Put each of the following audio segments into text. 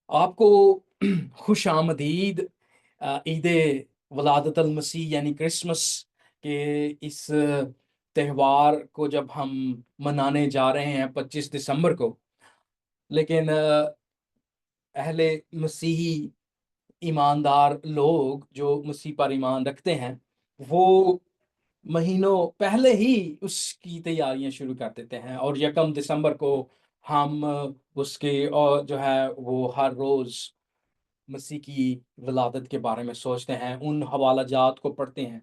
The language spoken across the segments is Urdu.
آپ کو خوش آمدید عید ولادت المسیح یعنی کرسمس کے اس تہوار کو جب ہم منانے جا رہے ہیں 25 دسمبر کو. لیکن اہل مسیحی ایماندار لوگ جو مسیح پر ایمان رکھتے ہیں وہ مہینوں پہلے ہی اس کی تیاریاں شروع کر دیتے ہیں، اور 1 دسمبر کو ہم اس کے اور جو ہے وہ ہر روز مسیح کی ولادت کے بارے میں سوچتے ہیں، ان حوالہ جات کو پڑھتے ہیں.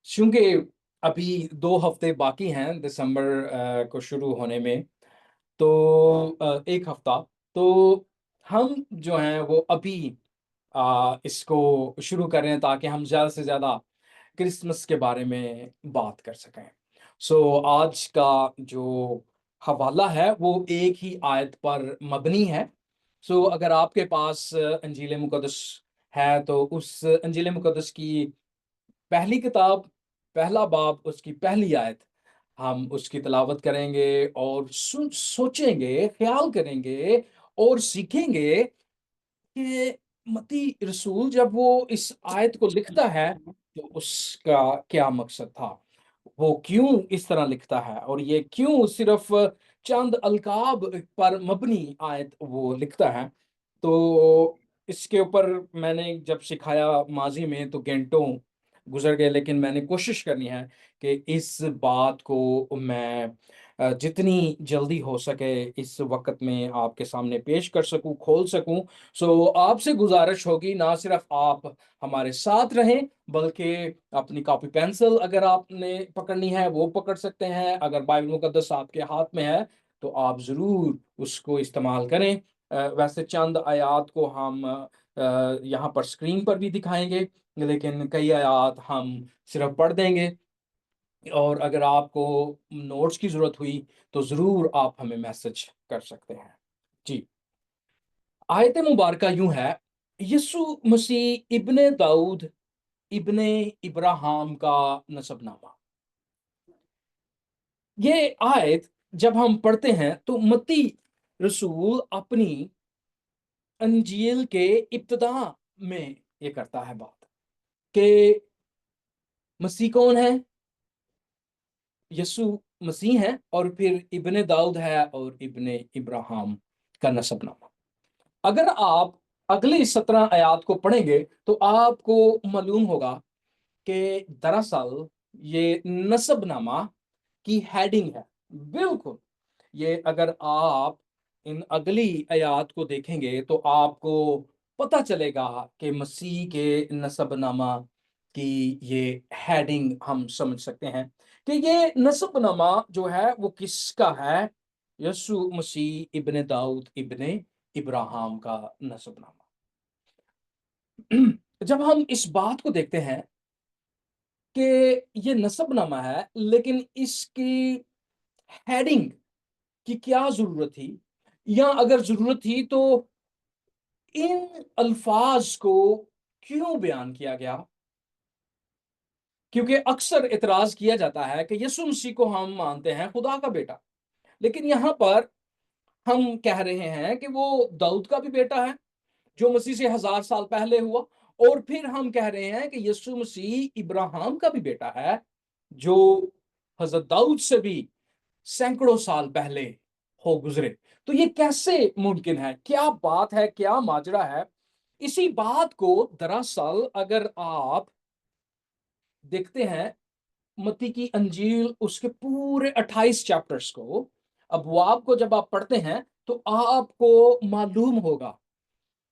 چونکہ ابھی 2 ہفتے باقی ہیں دسمبر کو شروع ہونے میں، تو 1 ہفتہ، تو ہم جو ہیں وہ ابھی اس کو شروع کریں تاکہ ہم زیادہ سے زیادہ کرسمس کے بارے میں بات کر سکیں. آج کا جو حوالہ ہے وہ ایک ہی آیت پر مبنی ہے. اگر آپ کے پاس انجیل مقدس ہے تو اس انجیل مقدس کی پہلی کتاب، پہلا باب، اس کی پہلی آیت ہم اس کی تلاوت کریں گے اور سوچیں گے، خیال کریں گے اور سیکھیں گے کہ متی رسول جب وہ اس آیت کو لکھتا ہے تو اس کا کیا مقصد تھا، وہ کیوں اس طرح لکھتا ہے، اور یہ کیوں صرف چند القاب پر مبنی آیت وہ لکھتا ہے. تو اس کے اوپر میں نے جب سکھایا ماضی میں تو گھنٹوں گزر گئے، لیکن میں نے کوشش کرنی ہے کہ اس بات کو میں جتنی جلدی ہو سکے اس وقت میں آپ کے سامنے پیش کر سکوں، کھول سکوں. آپ سے گزارش ہوگی نہ صرف آپ ہمارے ساتھ رہیں بلکہ اپنی کاپی پینسل اگر آپ نے پکڑنی ہے وہ پکڑ سکتے ہیں. اگر بائبل مقدس آپ کے ہاتھ میں ہے تو آپ ضرور اس کو استعمال کریں. ویسے چند آیات کو ہم یہاں پر اسکرین پر بھی دکھائیں گے، لیکن کئی آیات ہم صرف پڑھ دیں گے، اور اگر آپ کو نوٹس کی ضرورت ہوئی تو ضرور آپ ہمیں میسج کر سکتے ہیں. جی، آیت مبارکہ یوں ہے: یسوع مسیح ابن داؤد ابن ابراہام کا نسب نامہ. یہ آیت جب ہم پڑھتے ہیں تو متی رسول اپنی انجیل کے ابتدا میں یہ کرتا ہے بات کہ مسیح کون ہے. یسوع مسیح ہے اور پھر ابن داؤد ہے اور ابن ابراہام کا نسب نامہ. اگر آپ اگلی 17 آیات کو پڑھیں گے تو آپ کو معلوم ہوگا کہ دراصل یہ نسب نامہ کی ہیڈنگ ہے. بالکل، یہ اگر آپ ان اگلی آیات کو دیکھیں گے تو آپ کو پتہ چلے گا کہ مسیح کے نسب نامہ کی یہ ہیڈنگ ہم سمجھ سکتے ہیں کہ یہ نسب نامہ جو ہے وہ کس کا ہے. یسوع مسیح ابن داؤد ابن ابراہام کا نسب نامہ. جب ہم اس بات کو دیکھتے ہیں کہ یہ نسب نامہ ہے، لیکن اس کی ہیڈنگ کی کیا ضرورت تھی، یا اگر ضرورت تھی تو ان الفاظ کو کیوں بیان کیا گیا. کیونکہ اکثر اعتراض کیا جاتا ہے کہ یسوع مسیح کو ہم مانتے ہیں خدا کا بیٹا، لیکن یہاں پر ہم کہہ رہے ہیں کہ وہ داؤد کا بھی بیٹا ہے جو مسیح سے 1000 سال پہلے ہوا، اور پھر ہم کہہ رہے ہیں کہ یسوع مسیح ابراہیم کا بھی بیٹا ہے جو حضرت داؤد سے بھی سینکڑوں سال پہلے ہو گزرے. تو یہ کیسے ممکن ہے، کیا بات ہے، کیا ماجرا ہے. اسی بات کو دراصل اگر آپ دیکھتے ہیں متی کی انجیل اس کے پورے 28 چیپٹرز کو، ابواب کو جب آپ پڑھتے ہیں تو آپ کو معلوم ہوگا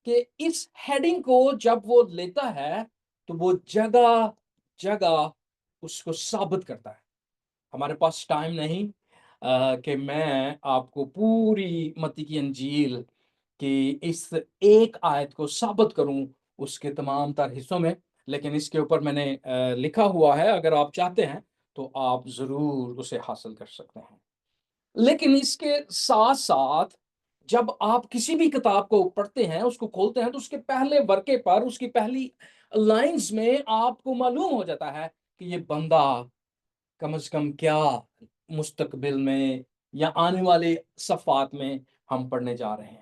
کہ اس ہیڈنگ کو جب وہ لیتا ہے تو وہ جگہ جگہ اس کو ثابت کرتا ہے. ہمارے پاس ٹائم نہیں کہ میں آپ کو پوری متی کی انجیل کی اس ایک آیت کو ثابت کروں اس کے تمام تر حصوں میں، لیکن اس کے اوپر میں نے لکھا ہوا ہے، اگر آپ چاہتے ہیں تو آپ ضرور اسے حاصل کر سکتے ہیں. لیکن اس کے ساتھ ساتھ جب آپ کسی بھی کتاب کو پڑھتے ہیں، اس کو کھولتے ہیں، تو اس کے پہلے ورقے پر، اس کی پہلی لائنز میں آپ کو معلوم ہو جاتا ہے کہ یہ بندہ کم از کم کیا مستقبل میں یا آنے والے صفحات میں ہم پڑھنے جا رہے ہیں.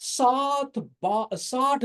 60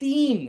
3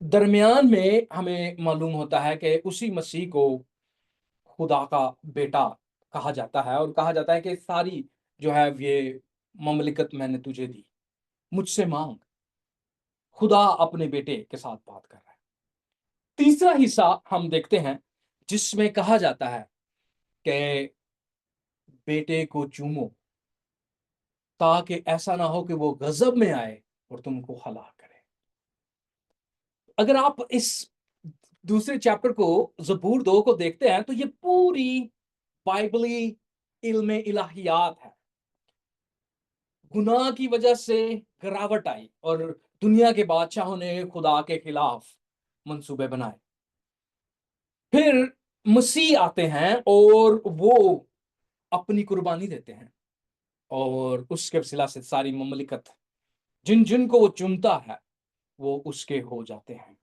درمیان میں ہمیں معلوم ہوتا ہے کہ اسی مسیح کو خدا کا بیٹا کہا جاتا ہے، اور کہا جاتا ہے کہ ساری جو ہے یہ مملکت میں نے تجھے دی، مجھ سے مانگ۔ خدا اپنے بیٹے کے ساتھ بات کر رہا ہے۔ تیسرا حصہ ہم دیکھتے ہیں جس میں کہا جاتا ہے کہ بیٹے کو چومو، تاکہ ایسا نہ ہو کہ وہ غضب میں آئے اور تم کو ہلاک کرے۔ اگر آپ اس دوسرے چیپٹر کو، زبور 2 کو دیکھتے ہیں تو یہ پوری بائبلی علم الہیات ہے۔ گناہ کی وجہ سے گراوٹ آئی اور دنیا کے بادشاہوں نے خدا کے خلاف منصوبے بنائے۔ پھر مسیح آتے ہیں اور وہ اپنی قربانی دیتے ہیں، اور اس کے وسیلہ سے ساری مملکت، جن جن کو وہ چنتا ہے وہ اس کے ہو جاتے ہیں۔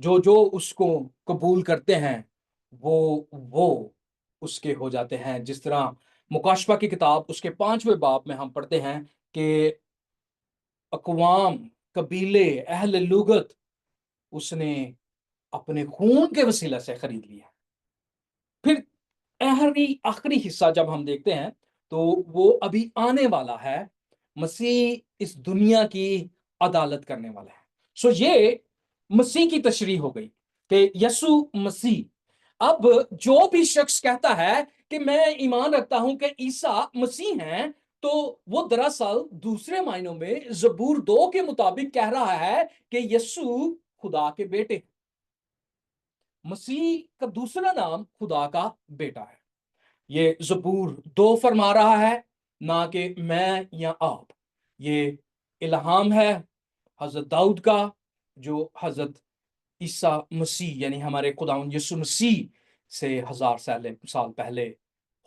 جو جو اس کو قبول کرتے ہیں وہ اس کے ہو جاتے ہیں۔ جس طرح مکاشفہ کی کتاب اس کے 5ویں باب میں ہم پڑھتے ہیں کہ اقوام، قبیلے، اہل لغت اس نے اپنے خون کے وسیلہ سے خرید لیا۔ پھر آخری حصہ جب ہم دیکھتے ہیں تو وہ ابھی آنے والا ہے، مسیح اس دنیا کی عدالت کرنے والا ہے۔ سو یہ مسیح کی تشریح ہو گئی کہ یسوع مسیح، اب جو بھی شخص کہتا ہے کہ میں ایمان رکھتا ہوں کہ عیسیٰ مسیح ہیں، تو وہ دراصل دوسرے معنوں میں زبور 2 کے مطابق کہہ رہا ہے کہ یسوع خدا کے بیٹے، مسیح کا دوسرا نام خدا کا بیٹا ہے۔ یہ زبور 2 فرما رہا ہے، نہ کہ میں یا آپ۔ یہ الہام ہے حضرت داؤد کا، جو حضرت عیسیٰ مسیح یعنی ہمارے خداوند یسوع مسیح سے 1000 سال پہلے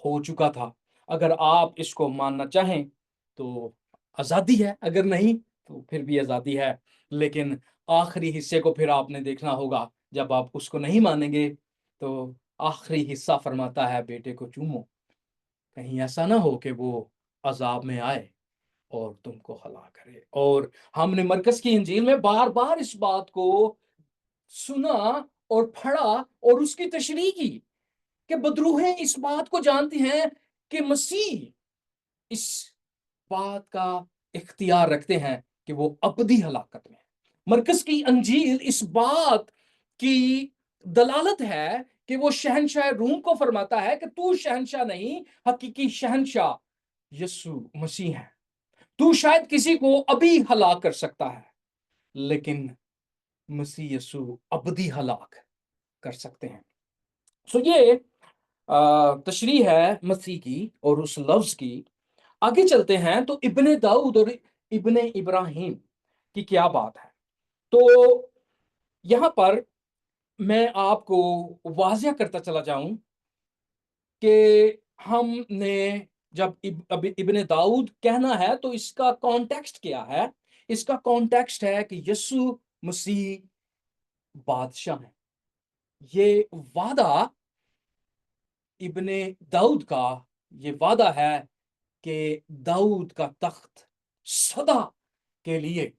ہو چکا تھا۔ اگر آپ اس کو ماننا چاہیں تو آزادی ہے، اگر نہیں تو پھر بھی آزادی ہے، لیکن آخری حصے کو پھر آپ نے دیکھنا ہوگا۔ جب آپ اس کو نہیں مانیں گے تو آخری حصہ فرماتا ہے بیٹے کو چومو، کہیں ایسا نہ ہو کہ وہ عذاب میں آئے اور تم کو ہلاک کرے۔ اور ہم نے مرکز کی انجیل میں بار بار اس بات کو سنا اور پڑھا اور اس کی تشریح کی کہ بدروہیں اس بات کو جانتی ہیں کہ مسیح اس بات کا اختیار رکھتے ہیں کہ وہ ابدی ہلاکت میں۔ مرکز کی انجیل اس بات کی دلالت ہے کہ وہ شہنشاہ روم کو فرماتا ہے کہ تو شہنشاہ نہیں، حقیقی شہنشاہ یسوع مسیح ہے۔ تو شاید کسی کو ابھی ہلاک کر سکتا ہے، لیکن مسیح یسوع ابدی ہلاک کر سکتے ہیں۔ سو یہ تشریح ہے مسیح کی اور اس لفظ کی۔ آگے چلتے ہیں تو ابن داؤد اور ابن ابراہیم کی کیا بات ہے۔ تو یہاں پر میں آپ کو واضح کرتا چلا جاؤں کہ ہم نے جب ابن داؤد کہنا ہے تو اس کا کانٹیکسٹ کیا ہے؟ اس کا کانٹیکسٹ ہے کہ یسوع مسیح بادشاہ ہیں۔ یہ وعدہ ابن داؤد کا یہ وعدہ ہے کہ داؤد کا تخت سدا کے لیے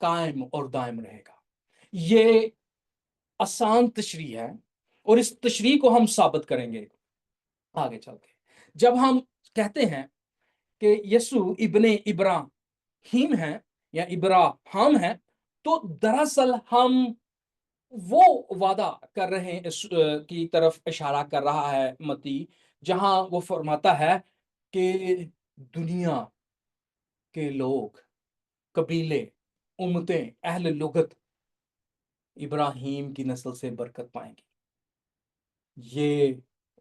قائم اور دائم رہے گا۔ یہ آسان تشریح ہے اور اس تشریح کو ہم ثابت کریں گے آگے چل کے۔ جب ہم کہتے ہیں کہ یسوع ابن ابراہیم ہیں یا ابراہم ہیں، تو دراصل ہم وہ وعدہ کر رہے ہیں، اس کی طرف اشارہ کر رہا ہے متی، جہاں وہ فرماتا ہے کہ دنیا کے لوگ، قبیلے، امتیں، اہل لغت ابراہیم کی نسل سے برکت پائیں گی۔ یہ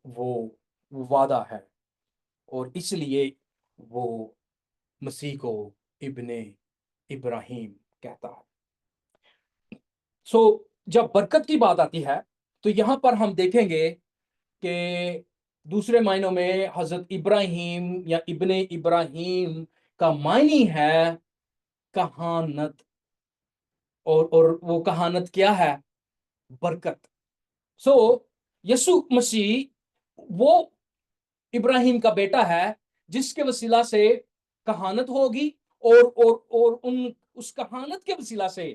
وہ وعدہ ہے اور اس لیے وہ مسیح کو ابن ابراہیم کہتا ہے۔ سو جب برکت کی بات آتی ہے تو یہاں پر ہم دیکھیں گے کہ دوسرے معنوں میں حضرت ابراہیم یا ابن ابراہیم کا معنی ہے کہانت، اور وہ کہانت کیا ہے؟ برکت۔ سو یسوع مسیح وہ ابراہیم کا بیٹا ہے جس کے وسیلہ سے کہانت ہوگی، اور اس کہانت کے وسیلہ سے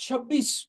26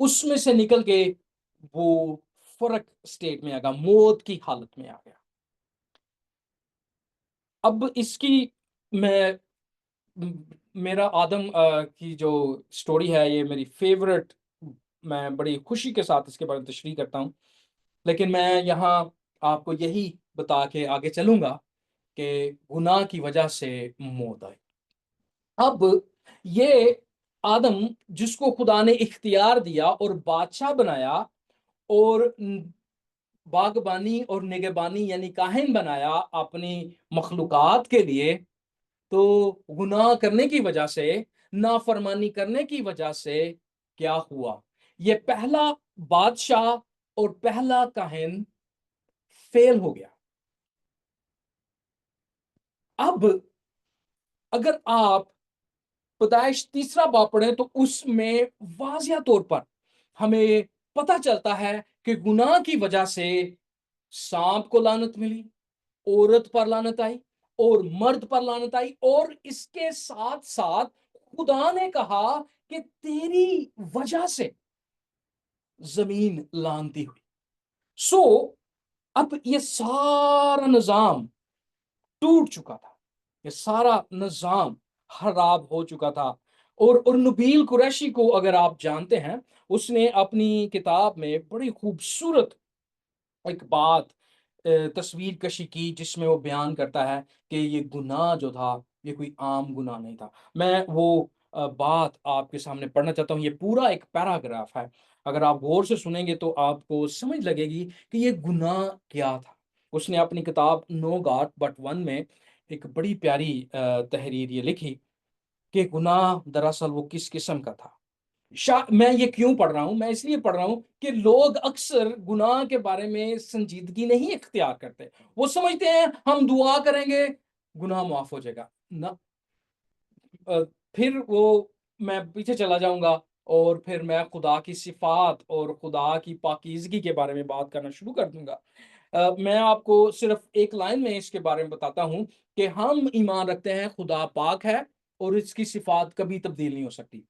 اس میں سے نکل کے وہ فرق اسٹیٹ میں آ گیا، موت کی حالت میں آ گیا۔ اب اس کی میں میرا آدم کی جو سٹوری ہے یہ میری فیورٹ، میں بڑی خوشی کے ساتھ اس کے بارے میں تشریح کرتا ہوں، لیکن میں یہاں آپ کو یہی بتا کے آگے چلوں گا کہ گناہ کی وجہ سے موت آئی۔ اب یہ آدم جس کو خدا نے اختیار دیا اور بادشاہ بنایا اور باغبانی اور نگہبانی یعنی کاہن بنایا اپنی مخلوقات کے لیے، تو گناہ کرنے کی وجہ سے، نافرمانی کرنے کی وجہ سے کیا ہوا؟ یہ پہلا بادشاہ اور پہلا کاہن فیل ہو گیا۔ اب اگر آپ پیدائش 3 باب پڑھیں تو اس میں واضح طور پر ہمیں پتہ چلتا ہے کہ گناہ کی وجہ سے سانپ کو لعنت ملی، عورت پر لعنت آئی اور مرد پر لعنت آئی، اور اس کے ساتھ ساتھ خدا نے کہا کہ تیری وجہ سے زمین لعنتی ہوئی۔ سو اب یہ سارا نظام ٹوٹ چکا تھا، یہ سارا نظام خراب ہو چکا تھا۔ اور نبیل قریشی کو اگر آپ جانتے ہیں، اس نے اپنی کتاب میں بڑی خوبصورت ایک بات تصویر کشی کی، جس میں وہ بیان کرتا ہے کہ یہ گناہ جو تھا یہ کوئی عام گناہ نہیں تھا۔ میں وہ بات آپ کے سامنے پڑھنا چاہتا ہوں۔ یہ پورا ایک پیراگراف ہے، اگر آپ غور سے سنیں گے تو آپ کو سمجھ لگے گی کہ یہ گناہ کیا تھا۔ اس نے اپنی کتاب نو گاڈ بٹ ون میں ایک بڑی پیاری تحریر یہ لکھی کہ گناہ دراصل وہ کس قسم کا تھا۔ میں یہ کیوں پڑھ رہا ہوں؟ میں اس لیے پڑھ رہا ہوں کہ لوگ اکثر گناہ کے بارے میں سنجیدگی نہیں اختیار کرتے۔ وہ سمجھتے ہیں ہم دعا کریں گے گناہ معاف ہو جائے گا نہ، پھر وہ میں پیچھے چلا جاؤں گا اور پھر میں خدا کی صفات اور خدا کی پاکیزگی کے بارے میں بات کرنا شروع کر دوں گا۔ میں آپ کو صرف ایک لائن میں اس کے بارے میں بتاتا ہوں کہ ہم ایمان رکھتے ہیں خدا پاک ہے اور اس کی صفات کبھی تبدیل نہیں ہو سکتی۔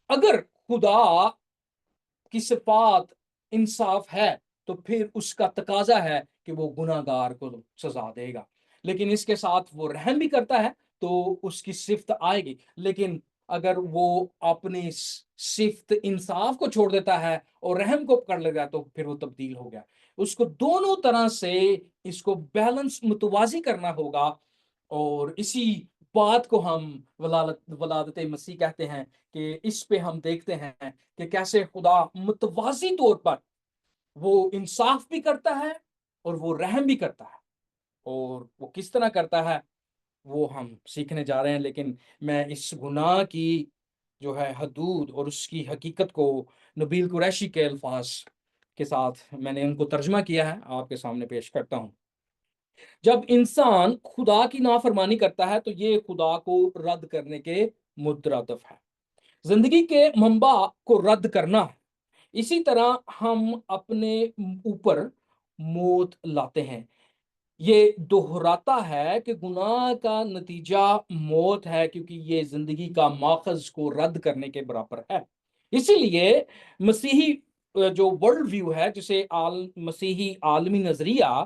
اگر خدا کی صفات انصاف ہے تو پھر اس کا تقاضا ہے کہ وہ گناہ گار کو سزا دے گا، لیکن اس کے ساتھ وہ رحم بھی کرتا ہے تو اس کی صفت آئے گی۔ لیکن اگر وہ اپنی صفت انصاف کو چھوڑ دیتا ہے اور رحم کو پکڑ لے گا تو پھر وہ تبدیل ہو گیا۔ اس کو دونوں طرح سے اس کو بیلنس متوازی کرنا ہوگا، اور اسی بات کو ہم ولادت مسیح کہتے ہیں کہ اس پہ ہم دیکھتے ہیں کہ کیسے خدا متوازی طور پر وہ انصاف بھی کرتا ہے اور وہ رحم بھی کرتا ہے، اور وہ کس طرح کرتا ہے وہ ہم سیکھنے جا رہے ہیں۔ لیکن میں اس گناہ کی جو ہے حدود اور اس کی حقیقت کو نبیل قریشی کے الفاظ کے ساتھ میں نے ان کو ترجمہ کیا ہے، آپ کے سامنے پیش کرتا ہوں۔ جب انسان خدا کی نافرمانی کرتا ہے تو یہ خدا کو رد کرنے کے مترادف ہے، زندگی کے منبع کو رد کرنا ہے۔ اسی طرح ہم اپنے اوپر موت لاتے ہیں۔ یہ دہراتا ہے کہ گناہ کا نتیجہ موت ہے، کیونکہ یہ زندگی کا ماخذ کو رد کرنے کے برابر ہے۔ اسی لیے مسیحی جو ورلڈ ویو ہے، جسے مسیحی عالمی نظریہ،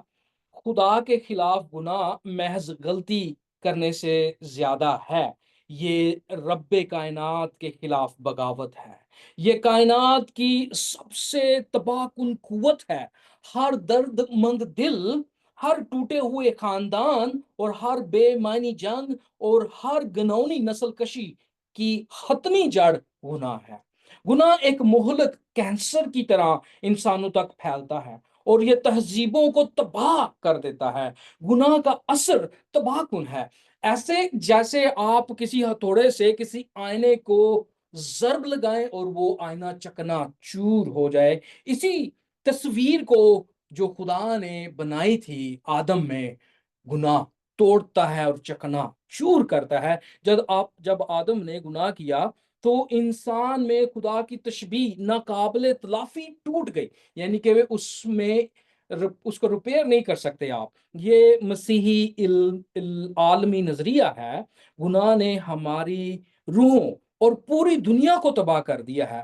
خدا کے خلاف گناہ محض غلطی کرنے سے زیادہ ہے، یہ رب کائنات کے خلاف بغاوت ہے، یہ کائنات کی سب سے تباہ کن قوت ہے۔ ہر درد مند دل، ہر ٹوٹے ہوئے خاندان اور ہر بے معنی جنگ اور ہر گناؤنی نسل کشی کی حتمی جڑ گناہ ہے۔ گناہ ایک مہلک کینسر کی طرح انسانوں تک پھیلتا ہے اور یہ تہذیبوں کو تباہ کر دیتا ہے۔ گناہ کا اثر تباہ کن ہے، ایسے جیسے آپ کسی ہتھوڑے سے کسی آئینے کو ضرب لگائیں اور وہ آئینہ چکنا چور ہو جائے۔ اسی تصویر کو جو خدا نے بنائی تھی آدم میں، گناہ توڑتا ہے اور چکنا چور کرتا ہے۔ جب آدم نے گناہ کیا تو انسان میں خدا کی تشبیہ ناقابل تلافی ٹوٹ گئی، یعنی کہ اس میں اس کو ریپیئر نہیں کر سکتے آپ۔ یہ مسیحی عالمی نظریہ ہے۔ گناہ نے ہماری روحوں اور پوری دنیا کو تباہ کر دیا ہے۔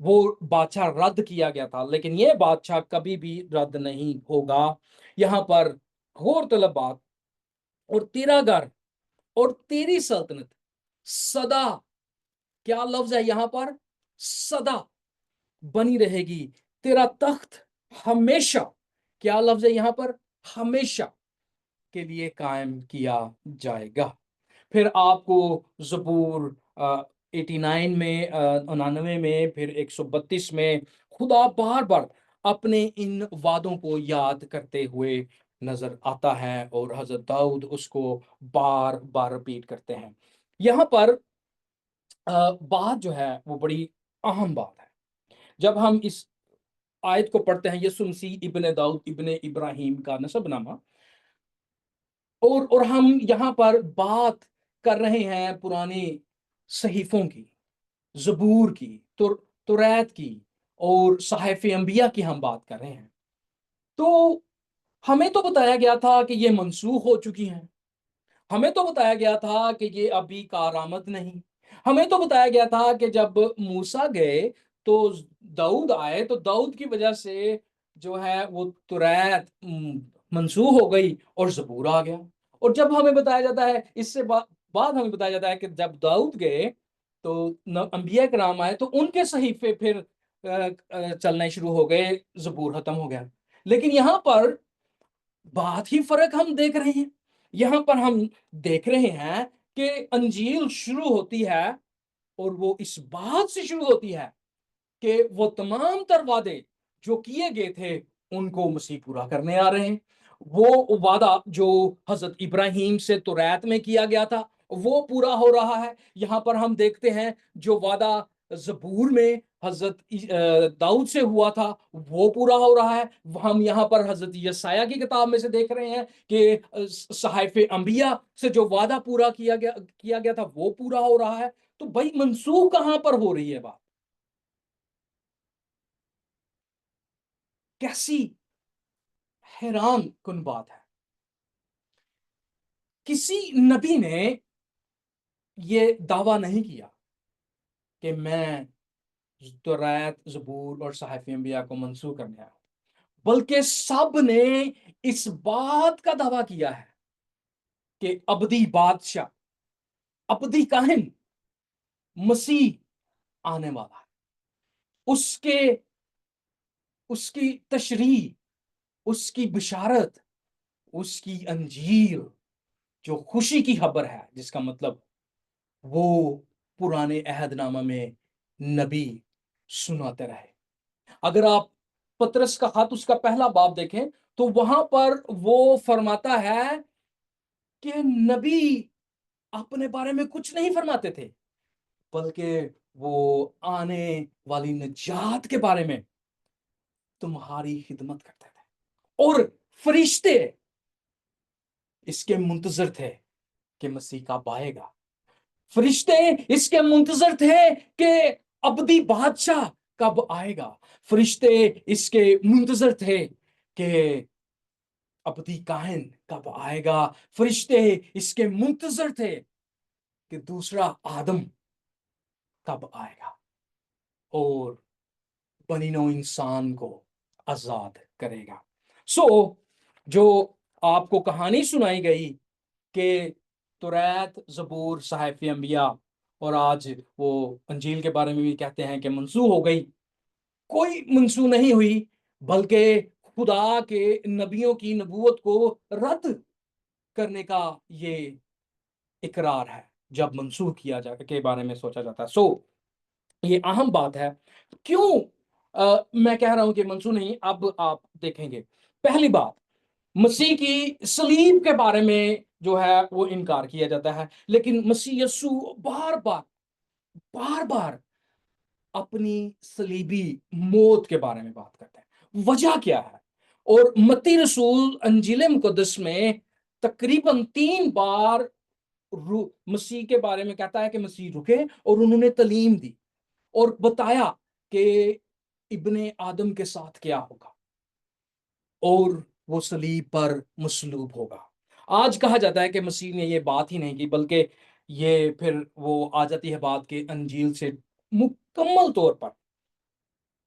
وہ بادشاہ رد کیا گیا تھا، لیکن یہ بادشاہ کبھی بھی رد نہیں ہوگا۔ یہاں پر غور طلب بات، اور تیرا گھر اور تیری سلطنت سدا، کیا لفظ ہے یہاں پر؟ سدا بنی رہے گی، تیرا تخت ہمیشہ، کیا لفظ ہے یہاں پر؟ ہمیشہ کے لیے قائم کیا جائے گا۔ پھر آپ کو زبور 89 میں 99 میں، پھر 132 میں خدا بار بار اپنے ان وعدوں کو یاد کرتے ہوئے نظر آتا ہے، اور حضرت داؤد اس کو بار بار رپیٹ کرتے ہیں۔ یہاں پر بات جو ہے وہ بڑی اہم بات ہے۔ جب ہم اس آیت کو پڑھتے ہیں، یسوع مسیح ابن داؤد ابن ابراہیم کا نسب نامہ، اور ہم یہاں پر بات کر رہے ہیں پرانے صحیفوں کی، زبور کی، توریت کی، اور صحائف انبیاء کی ہم بات کر رہے ہیں، تو ہمیں تو بتایا گیا تھا کہ یہ منسوخ ہو چکی ہیں، ہمیں تو بتایا گیا تھا کہ یہ ابھی کارآمد نہیں، ہمیں تو بتایا گیا تھا کہ جب موسیٰ گئے تو داؤد آئے، تو داؤد کی وجہ سے جو ہے وہ توریت منسوخ ہو گئی اور زبور آ گیا۔ اور جب ہمیں بتایا جاتا ہے، اس سے بعد ہمیں بتایا جاتا ہے کہ جب داؤد گئے تو انبیاء کرام آئے تو ان کے صحیفے پھر چلنے شروع ہو گئے، زبور ختم ہو گیا۔ لیکن یہاں پر بات ہی فرق ہم دیکھ رہے ہیں۔ یہاں پر ہم دیکھ رہے ہیں کہ انجیل شروع ہوتی ہے، اور وہ اس بات سے شروع ہوتی ہے کہ وہ تمام تر وعدے جو کیے گئے تھے ان کو مسیح پورا کرنے آ رہے ہیں۔ وہ وعدہ جو حضرت ابراہیم سے توریت میں کیا گیا تھا وہ پورا ہو رہا ہے۔ یہاں پر ہم دیکھتے ہیں جو وعدہ زبور میں حضرت داؤد سے ہوا تھا وہ پورا ہو رہا ہے۔ ہم یہاں پر حضرت یسایہ کی کتاب میں سے دیکھ رہے ہیں کہ صحائف انبیاء سے جو وعدہ پورا کیا گیا تھا وہ پورا ہو رہا ہے۔ تو بھائی منسوخ کہاں پر ہو رہی ہے بات؟ کیسی حیران کن بات ہے۔ کسی نبی نے یہ دعویٰ نہیں کیا کہ میں توریت، زبور اور صحائف انبیاء کو منسوخ کرنے آیا ہوں، بلکہ سب نے اس بات کا دعویٰ کیا ہے کہ ابدی بادشاہ، ابدی کاہن مسیح آنے والا ہے۔ اس کی تشریح، اس کی بشارت، اس کی انجیل جو خوشی کی خبر ہے، جس کا مطلب وہ پرانے عہد نامہ میں نبی سناتے رہے۔ اگر آپ پطرس کا خط اس کا پہلا باب دیکھیں تو وہاں پر وہ فرماتا ہے کہ نبی اپنے بارے میں کچھ نہیں فرماتے تھے، بلکہ وہ آنے والی نجات کے بارے میں تمہاری خدمت کرتے تھے، اور فرشتے اس کے منتظر تھے کہ مسیح کب آئے گا۔ فرشتے اس کے منتظر تھے کہ ابدی بادشاہ کب آئے گا۔ فرشتے اس کے منتظر تھے کہ ابدی کاہن کب آئے گا۔ فرشتے اس کے منتظر تھے کہ دوسرا آدم کب آئے گا اور بنی نوع انسان کو آزاد کرے گا۔ جو آپ کو کہانی سنائی گئی کہ توریت، زبور، صحائف انبیاء، اور آج وہ انجیل کے بارے میں بھی کہتے ہیں کہ منسوخ ہو گئی، کوئی منسوخ نہیں ہوئی، بلکہ خدا کے نبیوں کی نبوت کو رد کرنے کا یہ اقرار ہے جب منسوخ کیا جائے کے بارے میں سوچا جاتا ہے۔ یہ اہم بات ہے۔ کیوں میں کہہ رہا ہوں کہ منسوخ نہیں؟ اب آپ دیکھیں گے، پہلی بات، مسیح کی صلیب کے بارے میں جو ہے وہ انکار کیا جاتا ہے، لیکن مسیح یسوع بار بار اپنی صلیبی موت کے بارے میں بات کرتے ہیں۔ وجہ کیا ہے؟ اور متی رسول انجیل مقدس میں تقریباً 3 بار مسیح کے بارے میں کہتا ہے کہ مسیح رکے اور انہوں نے تعلیم دی اور بتایا کہ ابن آدم کے ساتھ کیا ہوگا، اور وہ صلیب پر مصلوب ہوگا۔ آج کہا جاتا ہے کہ مسیح نے یہ بات ہی نہیں کی، بلکہ یہ پھر وہ آ جاتی ہے بات کہ انجیل سے مکمل طور پر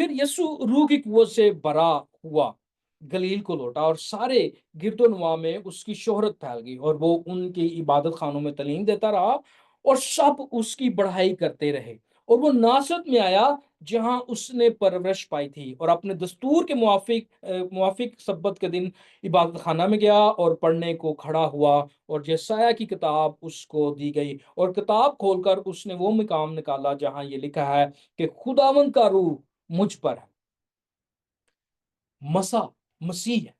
پھر یسوع روح کی قوت سے بھرا ہوا گلیل کو لوٹا، اور سارے گرد و نواح میں اس کی شہرت پھیل گئی، اور وہ ان کی عبادت خانوں میں تعلیم دیتا رہا، اور سب اس کی بڑھائی کرتے رہے۔ اور وہ ناصرت میں آیا جہاں اس نے پرورش پائی تھی، اور اپنے دستور کے موافق سبت کے دن عبادت خانہ میں گیا اور پڑھنے کو کھڑا ہوا، اور یسایہ کی کتاب اس کو دی گئی، اور کتاب کھول کر اس نے وہ مقام نکالا جہاں یہ لکھا ہے کہ خداوند کا روح مجھ پر ہے، مسیح ہے،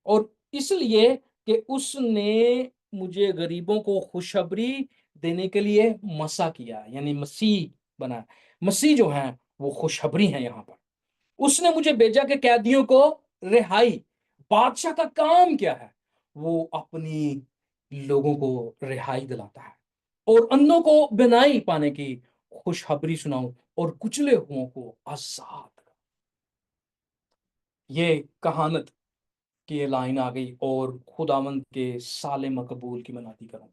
اور اس لیے کہ اس نے مجھے غریبوں کو خوشخبری دینے کے لیے مسا کیا، یعنی مسیح بنا۔ مسیح جو ہیں وہ خوشخبری ہیں یہاں پر۔ اس نے مجھے بھیجا کہ قیدیوں کو رہائی، بادشاہ کا کام کیا ہے؟ وہ اپنی لوگوں کو رہائی دلاتا ہے، اور اندھوں کو بینائی پانے کی خوشخبری سناؤں، اور کچلے ہوں کو آزاد۔ یہ کہانت کی لائن آ گئی، اور خداوند کے سال مقبول کی منادی کروں۔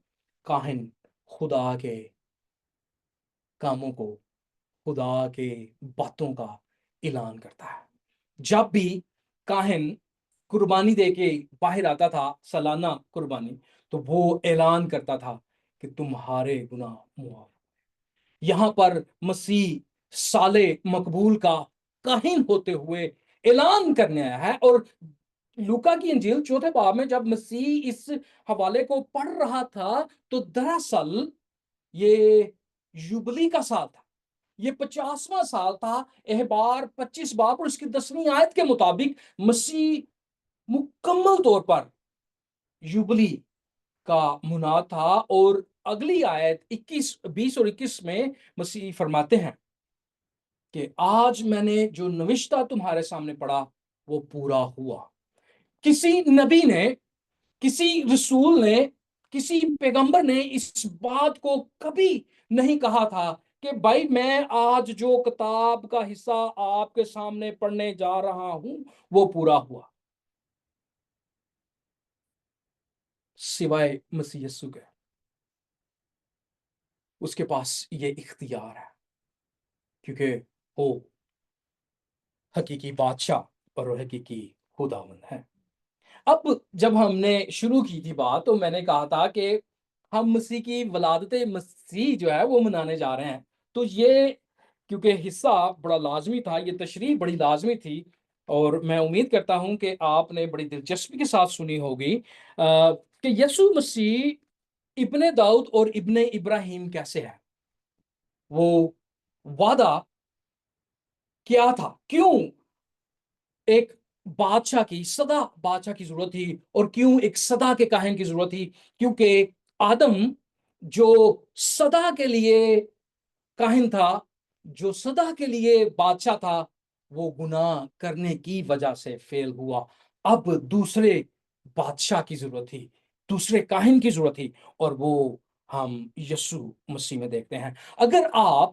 کاہن خدا کے کاموں کو، خدا کے باتوں کا اعلان کرتا ہے۔ جب بھی کاہن قربانی دے کے باہر آتا تھا، سالانہ قربانی، تو وہ اعلان کرتا تھا کہ تمہارے گناہ معاف۔ یہاں پر مسیح سال مقبول کا کاہن ہوتے ہوئے اعلان کرنے آیا ہے، اور لوکا کی انجیل چوتھے باب میں جب مسیح اس حوالے کو پڑھ رہا تھا تو دراصل یہ یوبلی کا سال تھا، یہ 50واں سال تھا۔ احبار 25 باب اور اس کی 10ویں آیت کے مطابق مسیح مکمل طور پر یوبلی کا مناد تھا، اور اگلی آیت 20 اور 21 میں مسیح فرماتے ہیں کہ آج میں نے جو نوشتہ تمہارے سامنے پڑھا وہ پورا ہوا۔ کسی نبی نے، کسی رسول نے، کسی پیغمبر نے اس بات کو کبھی نہیں کہا تھا کہ بھائی میں آج جو کتاب کا حصہ آپ کے سامنے پڑھنے جا رہا ہوں وہ پورا ہوا، سوائے مسیح یسوع کے۔ اس کے پاس یہ اختیار ہے، کیونکہ وہ حقیقی بادشاہ اور وہ حقیقی خداوند ہے۔ اب جب ہم نے شروع کی تھی بات تو میں نے کہا تھا کہ ہم مسیح کی ولادت مسیح جو ہے وہ منانے جا رہے ہیں، تو یہ کیونکہ حصہ بڑا لازمی تھا، یہ تشریح بڑی لازمی تھی، اور میں امید کرتا ہوں کہ آپ نے بڑی دلچسپی کے ساتھ سنی ہوگی کہ یسوع مسیح ابن داؤد اور ابن ابراہیم کیسے ہے، وہ وعدہ کیا تھا، کیوں ایک سدا بادشاہ کی ضرورت تھی، اور کیوں ایک سدا کے کاہن کی ضرورت تھی؟ کیونکہ آدم جو سدا کے لیے کاہن تھا، جو سدا کے لیے بادشاہ تھا، وہ گناہ کرنے کی وجہ سے فیل ہوا۔ اب دوسرے بادشاہ کی ضرورت تھی، دوسرے کاہن کی ضرورت تھی، اور وہ ہم یسوع مسیح میں دیکھتے ہیں۔ اگر آپ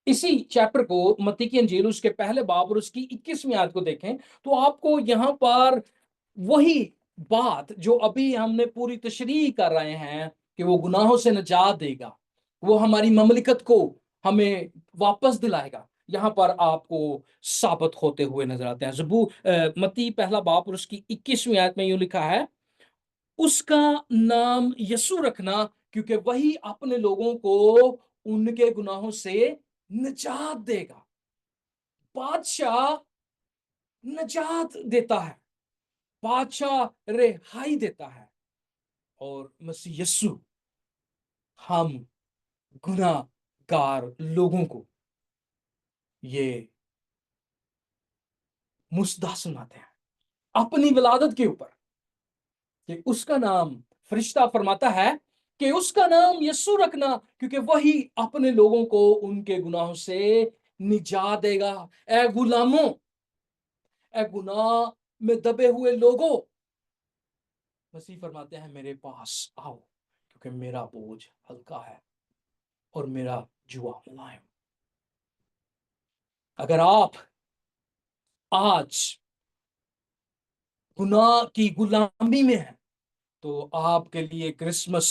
اسی چیپٹر کو، متی کی انجیل اس کے پہلے باب اور اس کی 21ویں آیت کو دیکھیں تو آپ کو یہاں پر وہی بات جو ابھی ہم نے پوری تشریح کر رہے ہیں کہ وہ گناہوں سے نجات دے گا، وہ ہماری مملکت کو ہمیں واپس دلائے گا، یہاں پر آپ کو ثابت ہوتے ہوئے نظر آتے ہیں۔ متی پہلا باب اور اس کی 21ویں آیت میں یوں لکھا ہے، اس کا نام یسوع رکھنا کیونکہ وہی اپنے لوگوں کو ان کے گناہوں سے نجات دے گا۔ بادشاہ نجات دیتا ہے، بادشاہ رہائی دیتا ہے، اور مسیح یسوع ہم گناہ گار لوگوں کو یہ مصدح سناتے ہیں اپنی ولادت کے اوپر، کہ اس کا نام، فرشتہ فرماتا ہے کہ اس کا نام یسوع رکھنا کیونکہ وہی اپنے لوگوں کو ان کے گناہوں سے نجات دے گا۔ اے غلاموں، اے گناہ میں دبے ہوئے لوگوں، مسیح فرماتے ہیں میرے پاس آؤ کیونکہ میرا بوجھ ہلکا ہے اور میرا جوا ملائم۔ اگر آپ آج گناہ کی غلامی میں ہیں تو آپ کے لیے کرسمس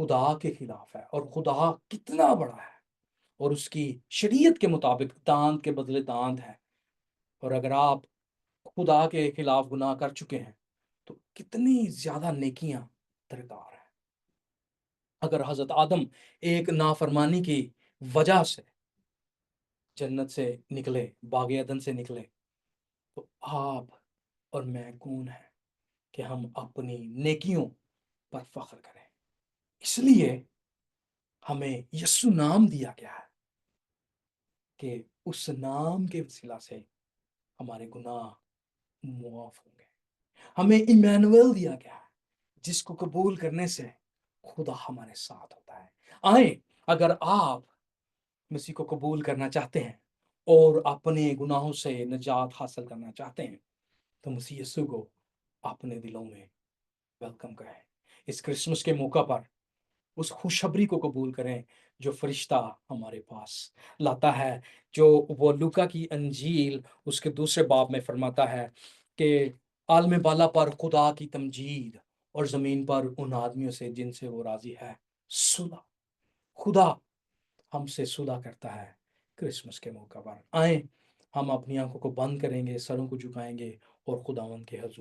خدا کے خلاف ہے، اور خدا کتنا بڑا ہے، اور اس کی شریعت کے مطابق دانت کے بدلے دانت ہے۔ اور اگر آپ خدا کے خلاف گناہ کر چکے ہیں تو کتنی زیادہ نیکیاں درکار ہیں۔ اگر حضرت آدم ایک نافرمانی کی وجہ سے جنت سے نکلے، باغ عدن سے نکلے، تو آپ اور میں کون ہیں کہ ہم اپنی نیکیوں پر فخر کریں؟ اس لیے ہمیں یسوع نام دیا گیا ہے کہ اس نام کے وسیلہ سے ہمارے گناہ معاف ہوں گے۔ ہمیں ایمانویل دیا گیا ہے، جس کو قبول کرنے سے خدا ہمارے ساتھ ہوتا ہے۔ آئیں، اگر آپ مسیح کو قبول کرنا چاہتے ہیں اور اپنے گناہوں سے نجات حاصل کرنا چاہتے ہیں تو مسیح یسوع کو اپنے دلوں میں ویلکم کریں۔ اس کرسمس کے موقع پر اس خوشخبری کو قبول کریں جو فرشتہ ہمارے پاس لاتا ہے، جو وہ لوکا کی انجیل اس کے دوسرے باب میں فرماتا ہے کہ عالم بالا پر خدا کی تمجید، اور زمین پر ان آدمیوں سے جن سے وہ راضی ہے صلح۔ خدا ہم سے صلح کرتا ہے کرسمس کے موقع پر۔ آئیں، ہم اپنی آنکھوں کو بند کریں گے، سروں کو جھکائیں گے اور خداوند کے حضور